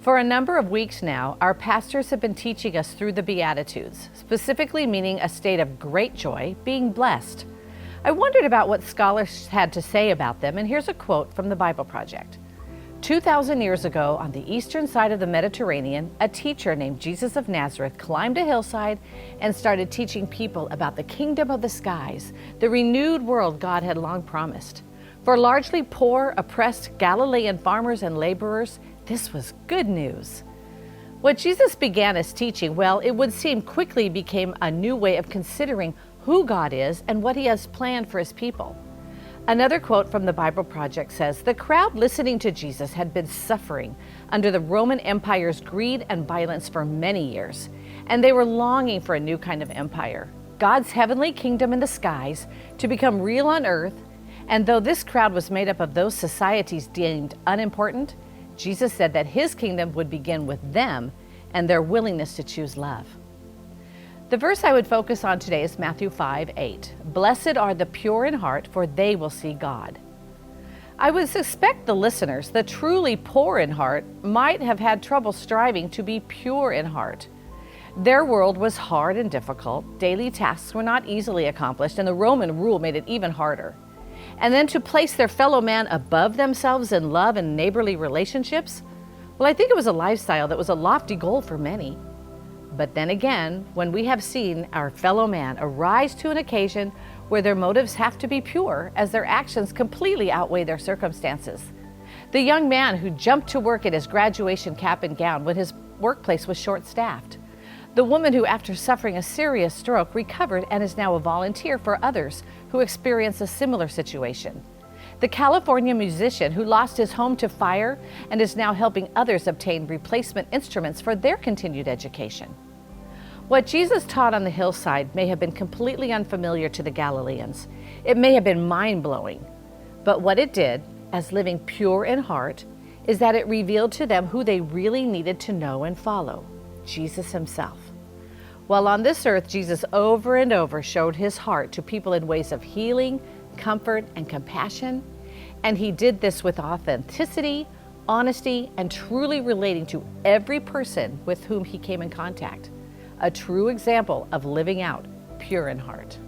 For a number of weeks now, our pastors have been teaching us through the Beatitudes, specifically meaning a state of great joy, being blessed. I wondered about what scholars had to say about them, and here's a quote from the Bible Project. 2,000 years ago, on the eastern side of the Mediterranean, a teacher named Jesus of Nazareth climbed a hillside and started teaching people about the kingdom of the skies, the renewed world God had long promised. For largely poor, oppressed Galilean farmers and laborers, this was good news. What Jesus began as teaching, well, it would seem quickly became a new way of considering who God is and what He has planned for His people. Another quote from the Bible Project says, "The crowd listening to Jesus had been suffering under the Roman Empire's greed and violence for many years, and they were longing for a new kind of empire, God's heavenly kingdom in the skies, to become real on earth. And though this crowd was made up of those societies deemed unimportant, Jesus said that His kingdom would begin with them and their willingness to choose love." The verse I would focus on today is Matthew 5:8. "Blessed are the pure in heart, for they will see God." I would suspect the listeners, the truly poor in heart, might have had trouble striving to be pure in heart. Their world was hard and difficult, daily tasks were not easily accomplished, and the Roman rule made it even harder. And then to place their fellow man above themselves in love and neighborly relationships, well, I think it was a lifestyle that was a lofty goal for many. But then again, when we have seen our fellow man arise to an occasion where their motives have to be pure, as their actions completely outweigh their circumstances. The young man who jumped to work in his graduation cap and gown when his workplace was short-staffed. The woman who, after suffering a serious stroke, recovered and is now a volunteer for others who experience a similar situation. The California musician who lost his home to fire and is now helping others obtain replacement instruments for their continued education. What Jesus taught on the hillside may have been completely unfamiliar to the Galileans. It may have been mind-blowing. But what it did, as living pure in heart, is that it revealed to them who they really needed to know and follow: Jesus Himself. While on this earth, Jesus over and over showed His heart to people in ways of healing, comfort, and compassion, and He did this with authenticity, honesty, and truly relating to every person with whom He came in contact. A true example of living out pure in heart.